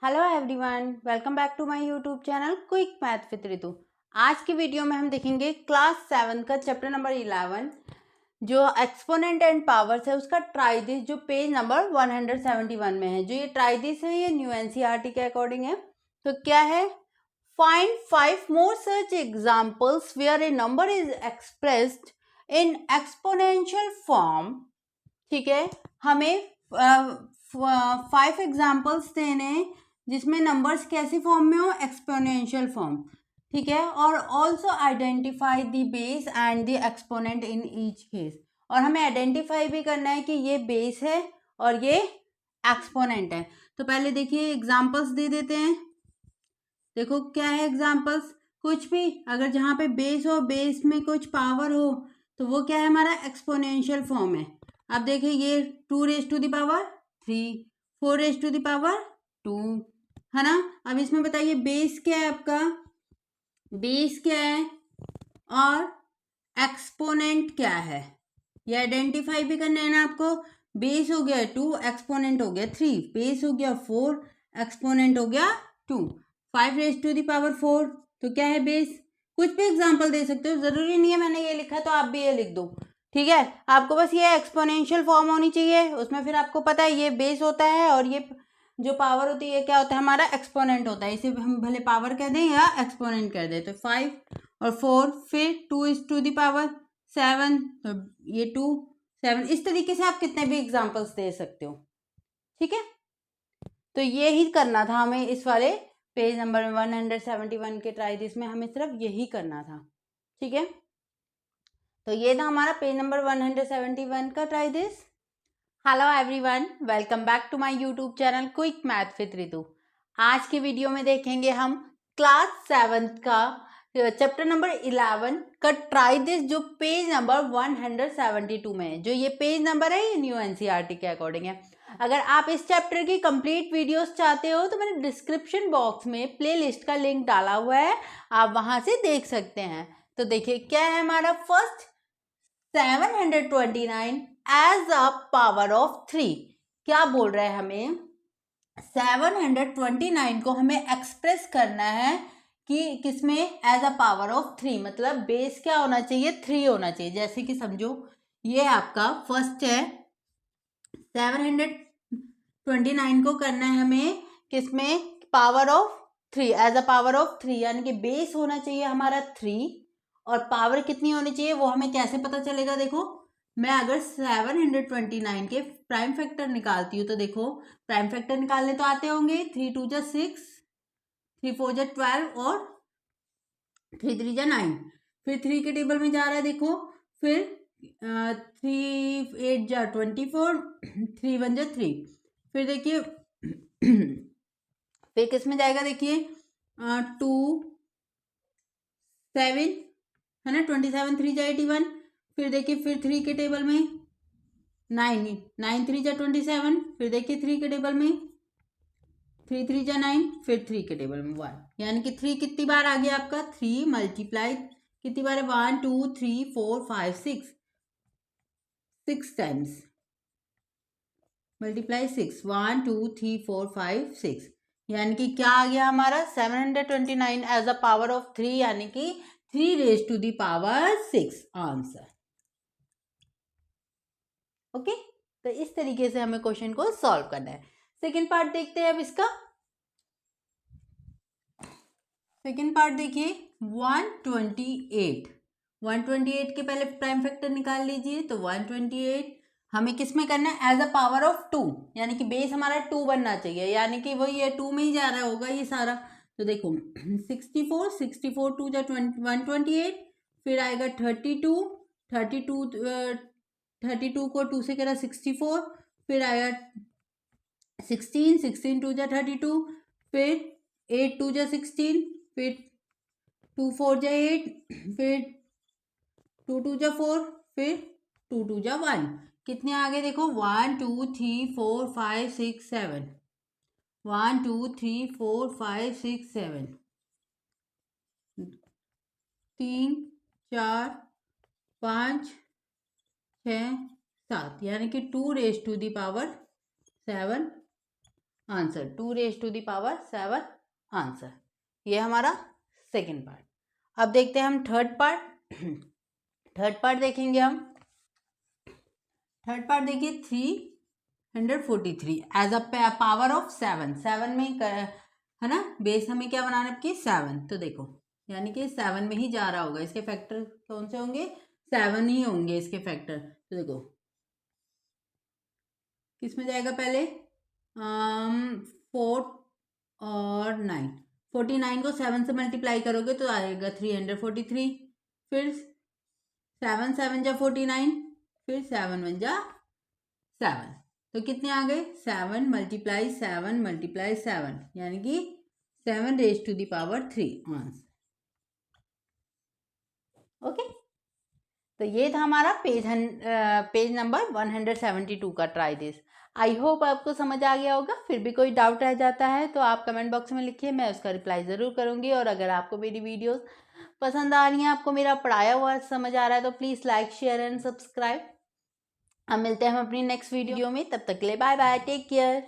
Hello everyone, welcome back to my YouTube channel quick math with Ritu. आज की video में हम देखेंगे क्लास 7 का चैप्टर नंबर 11 जो एक्सपोनेंट एंड पावर्स है उसका ट्राइदिस, जो पेज नंबर 171 में है। जो ये ट्राइदिस है ये न्यू एनसीईआरटी के अकॉर्डिंग है। तो क्या है, find 5 more such examples where a number is expressed in exponential form. ठीक है, हमें 5 एग्जांपल्स देने जिसमें नंबर्स कैसी फॉर्म में हो, एक्सपोनेंशियल फॉर्म। ठीक है, और also identify the base and the exponent in each case. और हमें आइडेंटिफाई भी करना है कि ये बेस है और ये एक्सपोनेंट है। तो पहले देखिए एग्जांपल्स दे देते हैं। देखो क्या है एग्जांपल्स, कुछ भी अगर जहाँ पे बेस हो, बेस में कुछ पावर हो, तो वो क्या है, हमारा एक्सपोनेंशियल फॉर्म है। अब देखिए ये 2 raise to the power 3, 4 raise to the power 2, है ना। अब इसमें बताइए बेस क्या है आपका, बेस क्या है और एक्सपोनेंट क्या है, ये आइडेंटिफाई भी करना है ना आपको। बेस हो गया 2, एक्सपोनेंट हो गया 3, बेस हो गया 4, एक्सपोनेंट हो गया 2, 5 रेज टू द पावर 4। तो क्या है बेस, कुछ भी एग्जांपल दे सकते हो, जरूरी नहीं है मैंने ये लिखा तो आप भी ये लिख दो। ठीक है, आपको बस ये एक्सपोनेंशियल फॉर्म होनी चाहिए, उसमें फिर आपको पता है ये बेस होता है और ये जो पावर होती है क्या होता है, हमारा एक्सपोनेंट होता है। इसे हम भले पावर कह दें या एक्सपोनेंट कह दें। तो 5 और 4, फिर 2 इज टू द पावर 7, तो ये 2 7। इस तरीके से आप कितने भी एग्जांपल्स दे सकते हो। ठीक है, तो ये ही करना था हमें इस वाले पेज नंबर 171 के ट्राइदिस में, हमें सिर्फ यही करना था। ठीक है, तो ये था हमारा पेज नंबर 171 का try this. Hello everyone, welcome back to my YouTube channel quick math with Ritu. आज की वीडियो में देखेंगे हम क्लास 7 का चैप्टर नंबर 11 का ट्राइदिस, जो पेज नंबर 172 में है। जो ये पेज नंबर है ये न्यू एनसीईआरटी के अकॉर्डिंग है। अगर आप इस चैप्टर की कंप्लीट वीडियोस चाहते हो तो मैंने डिस्क्रिप्शन बॉक्स में प्लेलिस्ट का लिंक डाला हुआ है, आप वहां से देख सकते हैं। तो देखिए क्या है हमारा first, 729 as a power of 3। क्या बोल रहा है हमें, 729 को हमें एक्सप्रेस करना है कि किसमें, एज अ पावर ऑफ 3। मतलब बेस क्या होना चाहिए, 3 होना चाहिए। जैसे कि समझो ये आपका फर्स्ट है, 729 को करना है हमें किसमें, power of 3, as a power of 3, यानी कि बेस होना चाहिए हमारा 3 और पावर कितनी होनी चाहिए वो हमें कैसे पता चलेगा। देखो मैं अगर 729 के प्राइम फैक्टर निकालती हूँ तो देखो प्राइम फैक्टर निकालने तो आते होंगे, 3 2 जा 6, 3 4 जा 12 और 3 3 जा 9। फिर 3 के टेबल में जा रहा है देखो, फिर 3 8 जा 24, 3 1 जा 3। फिर देखिए फिर किस में जाएगा, देखिए 2 7 है ना, 27 3 जा 81। फिर देखिए फिर 3 के टेबल में 9 9 3 जा 27। फिर देखिए 3 के टेबल में 3 3 जा 9, फिर 3 के टेबल में 1, यानी कि 3 कितनी बार आ गया आपका, 3 मल्टीप्लाई कितनी बार है, 1 2 3 4 5 6, 6 टाइम्स मल्टीप्लाई 6, 1 2 3 4 5 6, यानी कि क्या आ गया हमारा 729 एज अ पावर ऑफ 3, यानी कि 3 raise to the power 6 answer. Okay, तो इस तरीके से हमें क्वेश्चन को सॉल्व करना है। सेकेंड पार्ट देखते हैं अब इसका। सेकेंड पार्ट देखिए 128। 128 के पहले प्राइम फैक्टर निकाल लीजिए। तो 128 हमें किस में करना है, एज अ पावर ऑफ 2, यानी कि बेस हमारा 2 बनना चाहिए, यानी कि वही ये 2 में ही जा रहा होगा ये सारा। तो देखो 64 64 2 जा 128, फिर आएगा 32 32 32 को 2 से करा 64, फिर आएगा 16 16 2 जा 32, फिर 8 2 जा 16, फिर 2 4 जा 8, फिर 2 2 जा 4, फिर 2 2 जा 1। कितने आगे देखो 1 2 3 4 5 6 7, 1 2 3 4 5 6 7, 3 4 5 6 7, यानी कि 2 raise to the power 7 answer, 2⁻⁷ answer. ये हमारा सेकेंड पार्ट। अब देखते हैं हम थर्ड पार्ट। थर्ड पार्ट देखेंगे हम। थर्ड पार्ट देखिए, 343 एज अ पावर ऑफ 7। 7 में है ना, बेस हमें क्या बनाना है कि 7। तो देखो यानी कि 7 में ही जा रहा होगा। इसके फैक्टर कौन से होंगे? 7 ही होंगे इसके फैक्टर। तो देखो किस में जाएगा पहले? 4 और 9। 49 को 7 से मल्टीप्लाई करोगे तो आएगा 343। फिर 7 7 जा 49, फिर 7 1 जा 7। तो कितने आ गए? 7 × 7 × 7 यानी कि 7⁻³ आंसर। ओके, तो ये था हमारा पेज नंबर 172 का ट्राई दिस। आई होप आपको समझ आ गया होगा। फिर भी कोई डाउट रह जाता है तो आप कमेंट बॉक्स में लिखिए, मैं उसका रिप्लाई ज़रूर करूँगी। और अगर आपको मेरी वीडियोस पसंद आ रही हैं, आपको मेरा पढ़ाया हुआ समझ आ रहा है, तो please like share and subscribe. अब मिलते हैं हम अपनी नेक्स्ट वीडियो में। तब तक के लिए बाय बाय, टेक केयर।